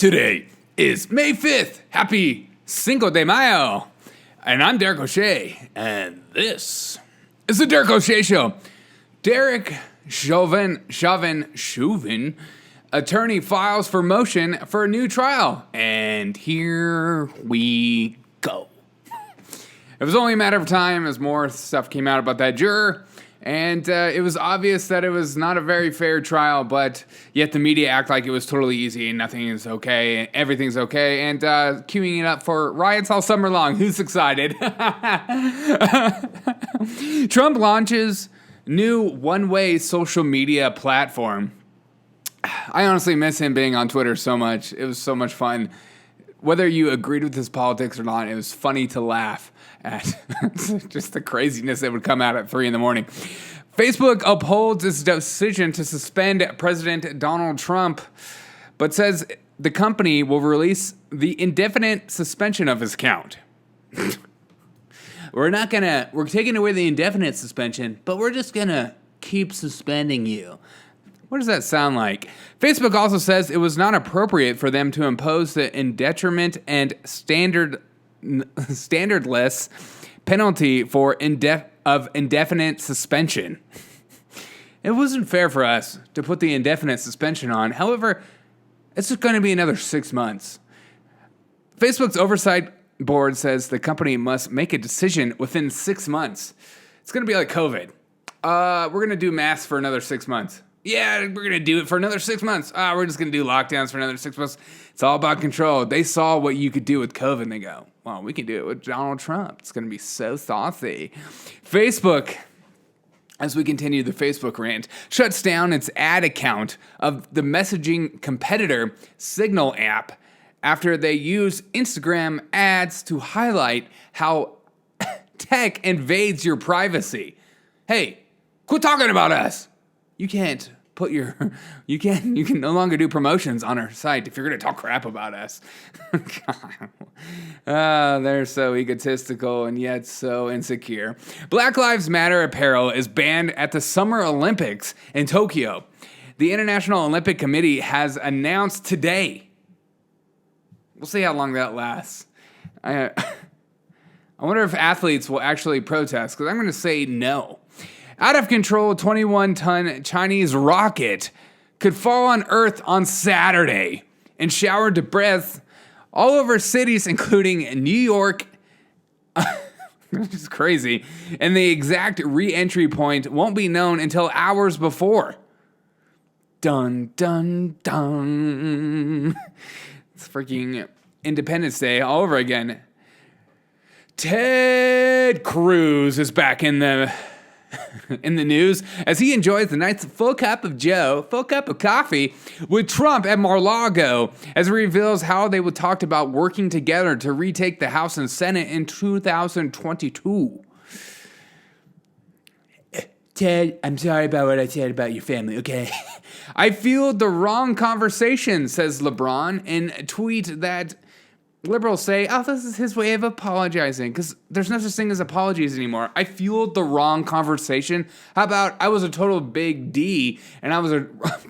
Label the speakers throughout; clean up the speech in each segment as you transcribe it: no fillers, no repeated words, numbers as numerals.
Speaker 1: Today is May 5th. Happy Cinco de Mayo. And I'm Derek O'Shea. And this is the Derek O'Shea Show. Derek Chauvin, attorney files for motion for a new trial. And here we go. It was only a matter of time as more stuff came out about that juror. And it was obvious that it was not a very fair trial, but yet the media act like it was totally easy and nothing is okay, and everything's okay, and queuing it up for riots all summer long. Who's excited? Trump launches new one-way social media platform. I honestly miss him being on Twitter so much. It was so much fun. Whether you agreed with his politics or not, it was funny to laugh at just the craziness that would come out at 3 a.m. Facebook upholds its decision to suspend President Donald Trump, but says the company will release the indefinite suspension of his account. We're taking away the indefinite suspension, but we're just gonna keep suspending you. What does that sound like? Facebook also says it was not appropriate for them to impose the indeterminate and standardless penalty for indefinite suspension. It wasn't fair for us to put the indefinite suspension on. However, it's just going to be another 6 months. Facebook's oversight board says the company must make a decision within 6 months. It's going to be like COVID. We're going to do masks for another 6 months. Yeah, we're going to do it for another 6 months. We're just going to do lockdowns for another 6 months. It's all about control. They saw what you could do with COVID, and they go, well, we can do it with Donald Trump. It's going to be so saucy. Facebook, as we continue the Facebook rant, shuts down its ad account of the messaging competitor Signal app after they use Instagram ads to highlight how tech invades your privacy. Hey, quit talking about us. You can no longer do promotions on our site if you're going to talk crap about us. They're so egotistical and yet so insecure. Black Lives Matter apparel is banned at the Summer Olympics in Tokyo. The International Olympic Committee has announced today. We'll see how long that lasts. I wonder if athletes will actually protest, because I'm going to say no. Out of control 21-ton Chinese rocket could fall on Earth on Saturday and shower debris all over cities, including New York. Which is crazy. And the exact re-entry point won't be known until hours before. Dun, dun, dun. It's freaking Independence Day all over again. Ted Cruz is back in the news as he enjoys the night's full cup of coffee with Trump at Mar-a-Lago, as it reveals how they would talk about working together to retake the House and Senate in 2022. Ted, I'm sorry about what I said about your family, okay? I fueled the wrong conversation, says LeBron in a tweet that liberals say, this is his way of apologizing, because there's no such thing as apologies anymore. I fueled the wrong conversation. How about I was a total big D, and I was a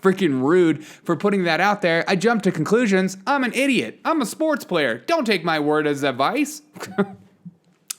Speaker 1: freaking rude for putting that out there. I jumped to conclusions. I'm an idiot. I'm a sports player. Don't take my word as advice.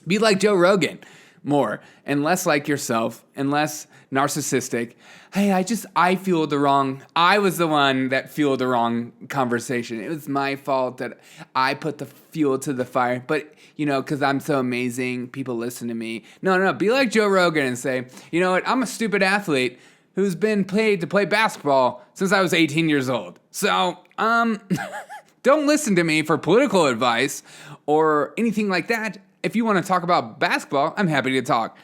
Speaker 1: Be like Joe Rogan more, and less like yourself, and less narcissistic. Hey, I was the one that fueled the wrong conversation. It was my fault that I put the fuel to the fire. But, because I'm so amazing, people listen to me. No, be like Joe Rogan and say, you know what, I'm a stupid athlete who's been paid to play basketball since I was 18 years old. So, don't listen to me for political advice or anything like that. If you want to talk about basketball, I'm happy to talk.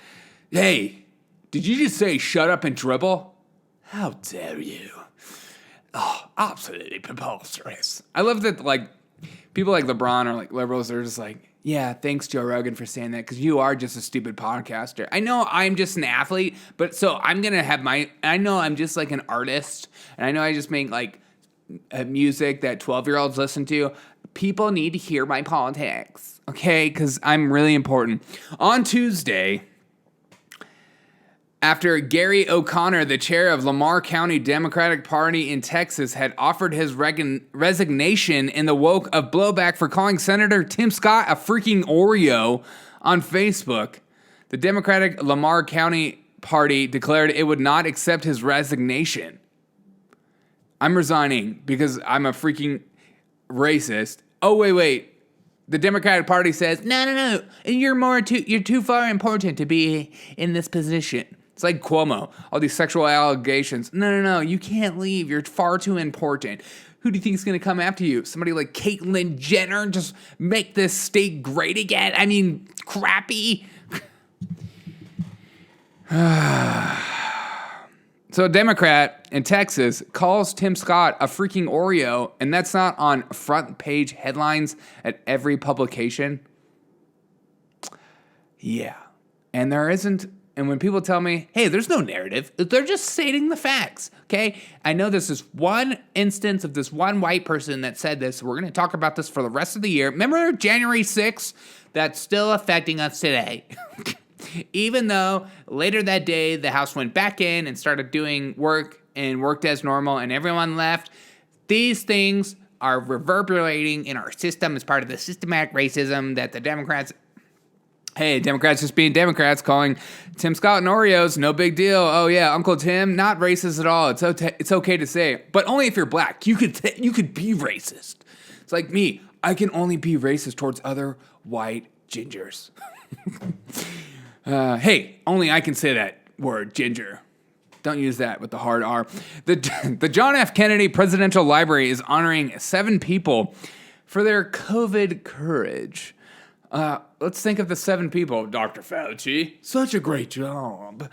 Speaker 1: Hey, did you just say shut up and dribble? How dare you? Oh, absolutely preposterous. I love that, people like LeBron or, liberals are just like, yeah, thanks, Joe Rogan, for saying that, because you are just a stupid podcaster. I know I'm just an athlete, but so I'm going to have I know I'm just, an artist, and I know I just make, music that 12-year-olds listen to. People need to hear my politics, okay? Because I'm really important. On Tuesday, after Gary O'Connor, the chair of Lamar County Democratic Party in Texas, had offered his resignation in the wake of blowback for calling Senator Tim Scott a freaking Oreo on Facebook. The Democratic Lamar County Party declared it would not accept his resignation. I'm resigning because I'm a freaking racist. Oh, wait. The Democratic Party says, no. You're too far important to be in this position. It's like Cuomo, all these sexual allegations. No, you can't leave. You're far too important. Who do you think is going to come after you? Somebody like Caitlyn Jenner? Just make this state great again? I mean, crappy. So a Democrat in Texas calls Tim Scott a freaking Oreo, and that's not on front page headlines at every publication. Yeah. And there isn't, and when people tell me, hey, there's no narrative, they're just stating the facts, okay? I know this is one instance of this one white person that said this. We're going to talk about this for the rest of the year. Remember January 6th? That's still affecting us today. Even though later that day, the House went back in and started doing work and worked as normal and everyone left, these things are reverberating in our system as part of the systematic racism that the Democrats just being Democrats, calling Tim Scott and Oreos, no big deal. Oh yeah, Uncle Tim, not racist at all. It's okay to say, but only if you're black. You could be racist. It's like me. I can only be racist towards other white gingers. Hey, only I can say that word, ginger. Don't use that with the hard R. The John F. Kennedy Presidential Library is honoring 7 people for their COVID courage. Let's think of the 7 people. Dr. Fauci, such a great job.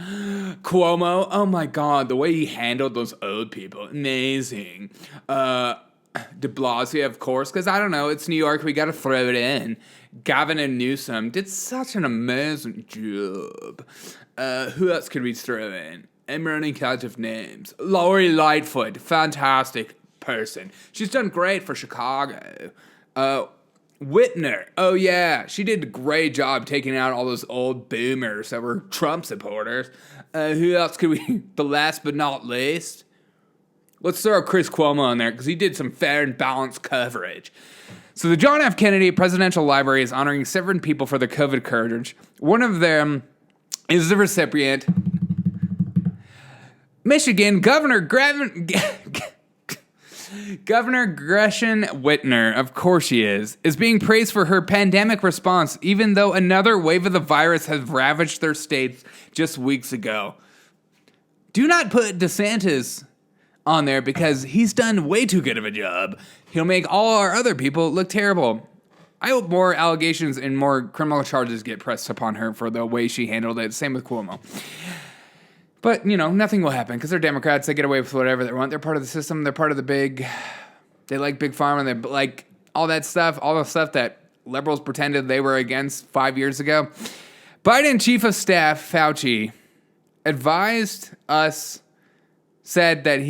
Speaker 1: Cuomo, oh my God, the way he handled those old people, amazing. De Blasio, of course, because I don't know, it's New York, we got to throw it in. Gavin and Newsom did such an amazing job. Who else could we throw in? I'm running out of names. Lori Lightfoot, fantastic person. She's done great for Chicago. Whitner, oh yeah, she did a great job taking out all those old boomers that were Trump supporters. Who else could we, the last but not least? Let's throw Chris Cuomo in there because he did some fair and balanced coverage. So the John F. Kennedy Presidential Library is honoring 7 people for their COVID courage. One of them is the recipient, Michigan Governor Gretchen Whitmer, of course she is being praised for her pandemic response, even though another wave of the virus has ravaged their states just weeks ago. Do not put DeSantis on there because he's done way too good of a job. He'll make all our other people look terrible. I hope more allegations and more criminal charges get pressed upon her for the way she handled it. Same with Cuomo. But, nothing will happen because they're Democrats. They get away with whatever they want. They're part of the system. They're part of they like big pharma. They like all that stuff, all the stuff that liberals pretended they were against 5 years ago. Biden Chief of Staff Fauci said that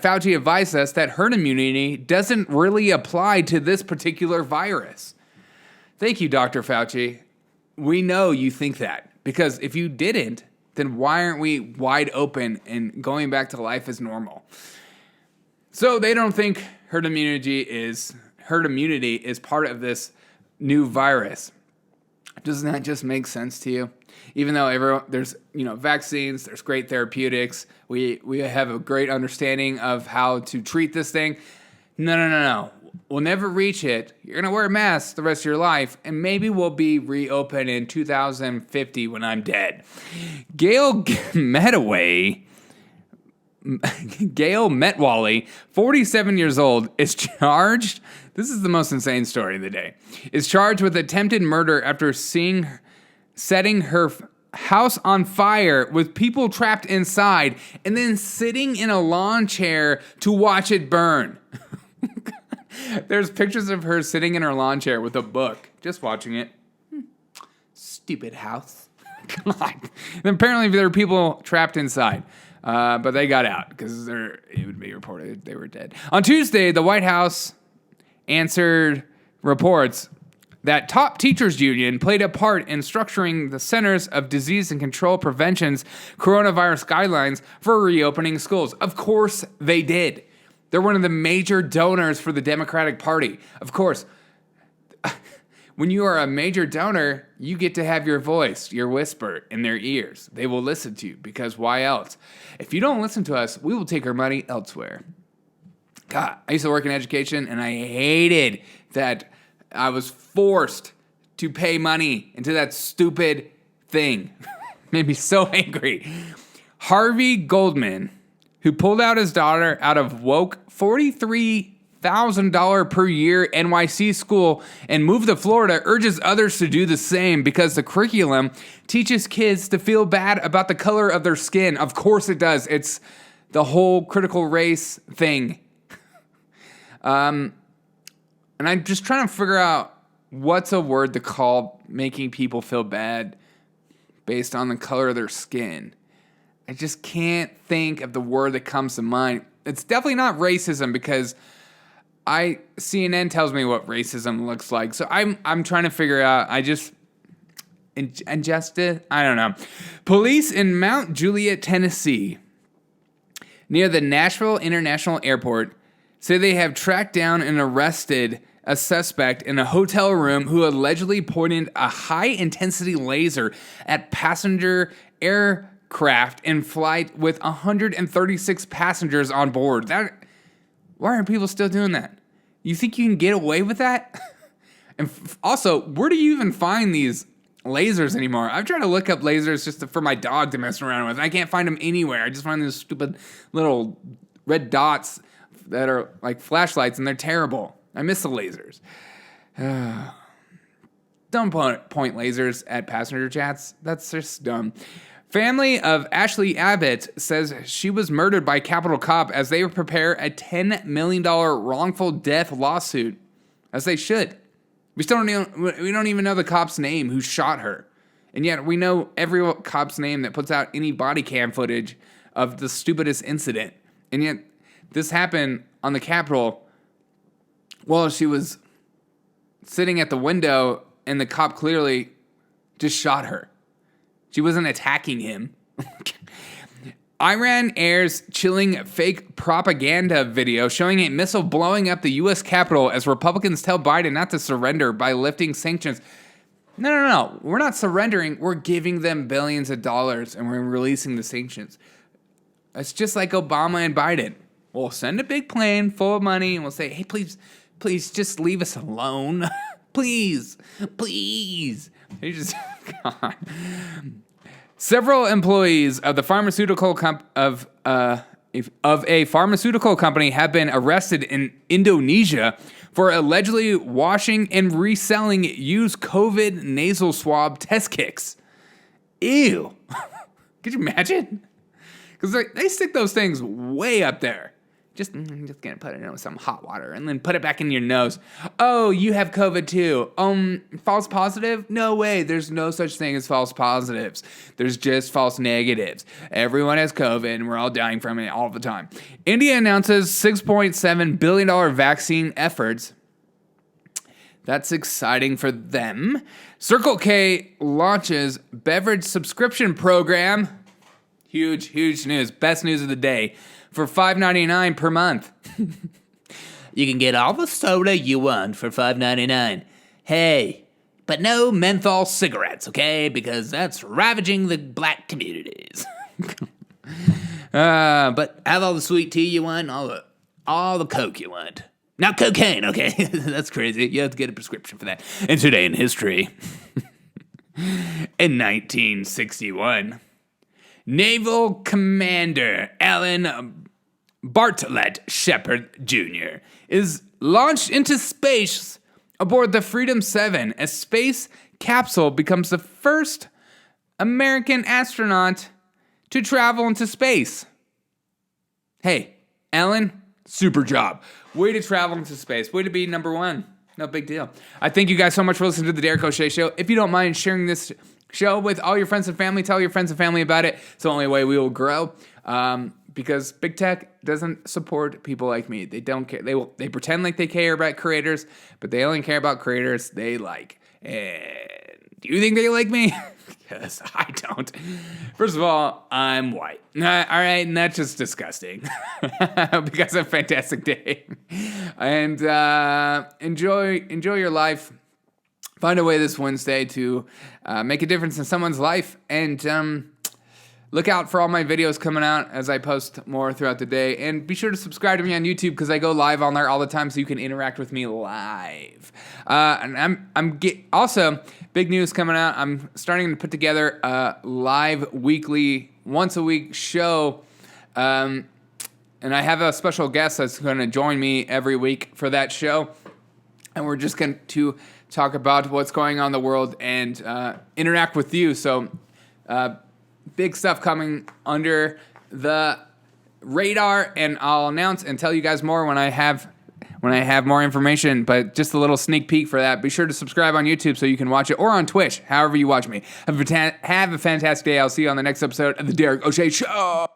Speaker 1: Fauci advised us that herd immunity doesn't really apply to this particular virus. Thank you, Dr. Fauci. We know you think that, because if you didn't, then why aren't we wide open and going back to life as normal? So they don't think herd immunity is part of this new virus. Doesn't that just make sense to you? Even though there's vaccines, there's great therapeutics, we have a great understanding of how to treat this thing. No. We'll never reach it. You're going to wear a mask the rest of your life, and maybe we'll be reopened in 2050 when I'm dead. Gail Metwally, 47 years old, is charged. This is the most insane story of the day. Is charged with attempted murder after setting her house on fire with people trapped inside and then sitting in a lawn chair to watch it burn. There's pictures of her sitting in her lawn chair with a book, just watching it. Stupid house. Come on. And apparently there are people trapped inside. But they got out because it would be reported they were dead. On Tuesday, the White House answered reports that top teachers union played a part in structuring the Centers of Disease and Control Prevention's coronavirus guidelines for reopening schools. Of course they did. They're one of the major donors for the Democratic Party. Of course, when you are a major donor, you get to have your voice, your whisper in their ears. They will listen to you, because why else? If you don't listen to us, we will take our money elsewhere. God, I used to work in education, and I hated that I was forced to pay money into that stupid thing. Made me so angry. Harvey Goldman, who pulled out his daughter out of woke $43,000 per year NYC school and moved to Florida, urges others to do the same because the curriculum teaches kids to feel bad about the color of their skin. Of course it does. It's the whole critical race thing. And I'm just trying to figure out what's a word to call making people feel bad based on the color of their skin. I just can't think of the word that comes to mind. It's definitely not racism, because CNN tells me what racism looks like. So I'm trying to figure out. Injustice? I don't know. Police in Mount Juliet, Tennessee, near the Nashville International Airport, say they have tracked down and arrested a suspect in a hotel room who allegedly pointed a high-intensity laser at passenger aircraft in flight with 136 passengers on board. Why are people still doing that? You think you can get away with that? And also, where do you even find these lasers anymore? I've tried to look up lasers just for my dog to mess around with. I can't find them anywhere. I just find these stupid little red dots that are like flashlights, and they're terrible. I miss the lasers. Don't point lasers at passenger chats. That's just dumb. Family of Ashli Babbitt says she was murdered by Capitol Cop as they prepare a $10 million wrongful death lawsuit, as they should. We don't even know the cop's name who shot her. And yet we know every cop's name that puts out any body cam footage of the stupidest incident. And yet this happened on the Capitol while she was sitting at the window, and the cop clearly just shot her. She wasn't attacking him. Iran airs chilling fake propaganda video showing a missile blowing up the U.S. Capitol as Republicans tell Biden not to surrender by lifting sanctions. No. We're not surrendering. We're giving them billions of dollars, and we're releasing the sanctions. It's just like Obama and Biden. We'll send a big plane full of money, and we'll say, hey, please just leave us alone. Please. You just, God. Several employees of the pharmaceutical of a pharmaceutical company have been arrested in Indonesia for allegedly washing and reselling used COVID nasal swab test kits. Ew. Could you imagine? Because they stick those things way up there. Just gonna put it in with some hot water and then put it back in your nose. Oh, you have COVID too. False positive? No way. There's no such thing as false positives. There's just false negatives. Everyone has COVID and we're all dying from it all the time. India announces $6.7 billion vaccine efforts. That's exciting for them. Circle K launches Beverage subscription program. Huge news. Best news of the day. For $5.99 per month. You can get all the soda you want for $5.99. Hey, but no menthol cigarettes, okay? Because that's ravaging the black communities. But have all the sweet tea you want, all the Coke you want. Not cocaine, okay? That's crazy. You have to get a prescription for that. And today in history, in 1961, Naval Commander Alan Bartlett Shepard Jr. is launched into space aboard the Freedom 7. A space capsule becomes the first American astronaut to travel into space. Hey, Alan, super job. Way to travel into space. Way to be number one. No big deal. I thank you guys so much for listening to the Derek O'Shea Show. If you don't mind sharing this show with all your friends and family, tell your friends and family about it. It's the only way we will grow. because big tech doesn't support people like me. They don't care. They pretend like they care about creators, but they only care about creators they like. And do you think they like me? Because I don't. First of all, I'm white. All right, and that's just disgusting. Because of Fantastic Day. And enjoy your life. Find a way this Wednesday to make a difference in someone's life. And look out for all my videos coming out as I post more throughout the day. And be sure to subscribe to me on YouTube because I go live on there all the time so you can interact with me live. And also, big news coming out. I'm starting to put together a live weekly, once a week show. And I have a special guest that's going to join me every week for that show. And we're just going to talk about what's going on in the world and interact with you. So, big stuff coming under the radar, and I'll announce and tell you guys more when I have more information. But just a little sneak peek for that. Be sure to subscribe on YouTube so you can watch it, or on Twitch, however you watch me. Have a fantastic day. I'll see you on the next episode of the Derek O'Shea Show.